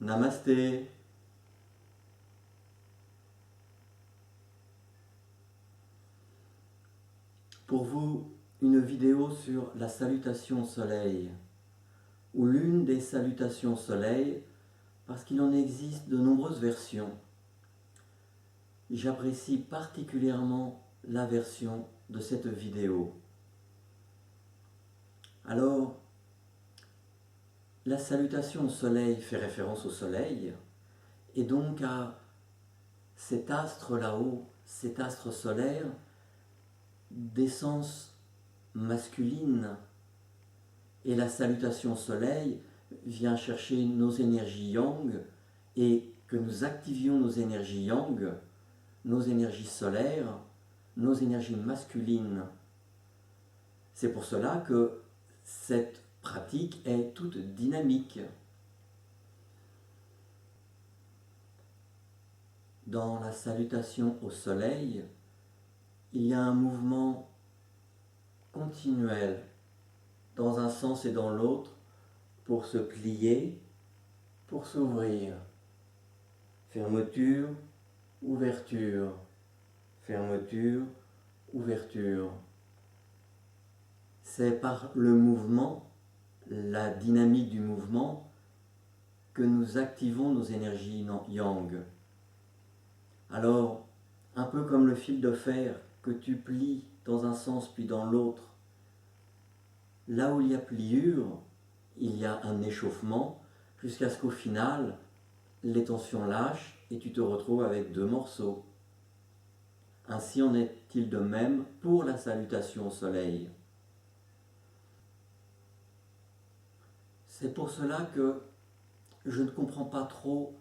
Namasté. Pour vous, une vidéo sur la salutation au soleil, ou l'une des salutations au soleil, parce qu'il en existe de nombreuses versions. J'apprécie particulièrement la version de cette vidéo. Alors, la salutation au soleil fait référence au soleil, et donc à cet astre là-haut, cet astre solaire, d'essence masculine. Et la salutation au soleil vient chercher nos énergies yang, et que nous activions nos énergies yang, nos énergies solaires, nos énergies masculines. C'est pour cela que cette pratique est toute dynamique. Dans la salutation au soleil, il y a un mouvement continuel dans un sens et dans l'autre pour se plier, pour s'ouvrir. Fermeture, ouverture, fermeture, ouverture. C'est par le mouvement, la dynamique du mouvement, que nous activons nos énergies yang. Alors, un peu comme le fil de fer que tu plies dans un sens puis dans l'autre, là où il y a pliure, il y a un échauffement jusqu'à ce qu'au final, les tensions lâchent et tu te retrouves avec deux morceaux. Ainsi en est-il de même pour la salutation au soleil. C'est pour cela que je ne comprends pas trop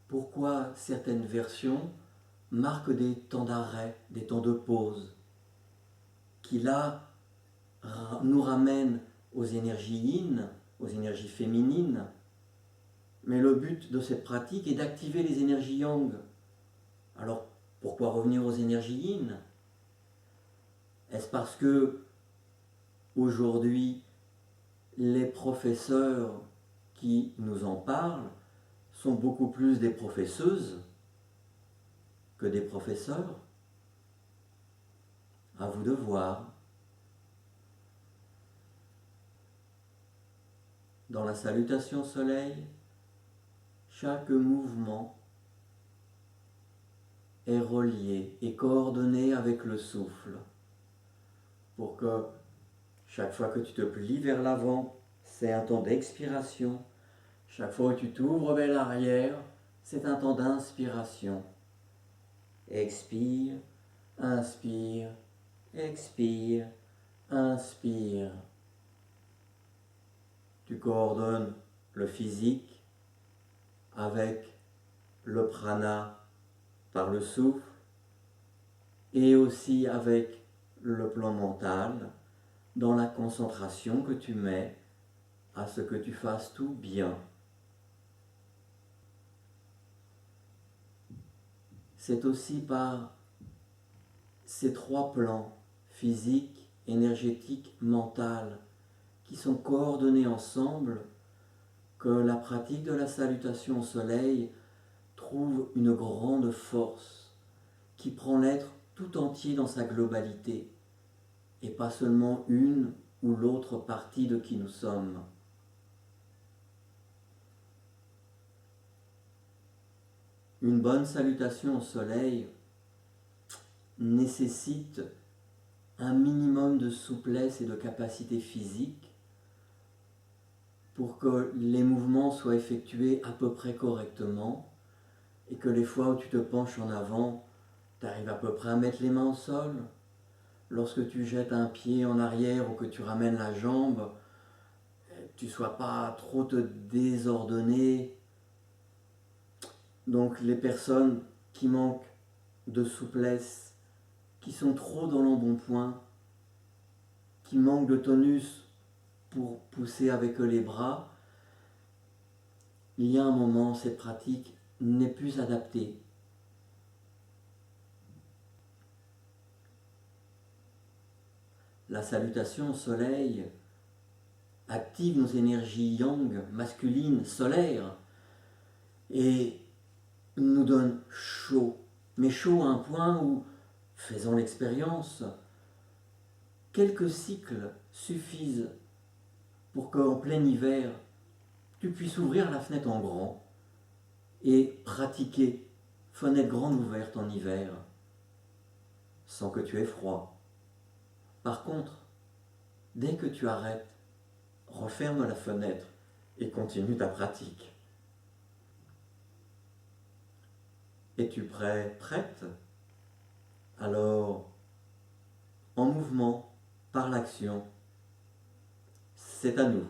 pourquoi certaines versions marquent des temps d'arrêt, des temps de pause, qui là nous ramènent aux énergies yin, aux énergies féminines. Mais le but de cette pratique est d'activer les énergies yang. Alors pourquoi revenir aux énergies yin? Est-ce parce que aujourd'hui les professeurs qui nous en parlent sont beaucoup plus des professeuses que des professeurs? À vous de voir. Dans la salutation au soleil, chaque mouvement est relié et coordonné avec le souffle pour que chaque fois que tu te plies vers l'avant, c'est un temps d'expiration. Chaque fois que tu t'ouvres vers l'arrière, c'est un temps d'inspiration. Expire, inspire, expire, inspire. Tu coordonnes le physique avec le prana par le souffle et aussi avec le plan mental dans la concentration que tu mets à ce que tu fasses tout bien. C'est aussi par ces trois plans, physique, énergétique, mental, qui sont coordonnés ensemble, que la pratique de la salutation au soleil trouve une grande force qui prend l'être tout entier dans sa globalité et pas seulement une ou l'autre partie de qui nous sommes. Une bonne salutation au soleil nécessite un minimum de souplesse et de capacité physique pour que les mouvements soient effectués à peu près correctement et que les fois où tu te penches en avant, tu arrives à peu près à mettre les mains au sol. Lorsque tu jettes un pied en arrière ou que tu ramènes la jambe, tu ne sois pas trop te désordonner. Donc les personnes qui manquent de souplesse, qui sont trop dans l'embonpoint, qui manquent de tonus pour pousser avec les bras, il y a un moment, cette pratique n'est plus adaptée. La salutation au soleil active nos énergies yang, masculines, solaires, et nous donne chaud, mais chaud à un point où, faisant l'expérience, quelques cycles suffisent pour qu'en plein hiver, tu puisses ouvrir la fenêtre en grand et pratiquer fenêtre grande ouverte en hiver sans que tu aies froid. Par contre, dès que tu arrêtes, referme la fenêtre et continue ta pratique. Es-tu prêt, prête? Alors, en mouvement, par l'action, c'est à nous.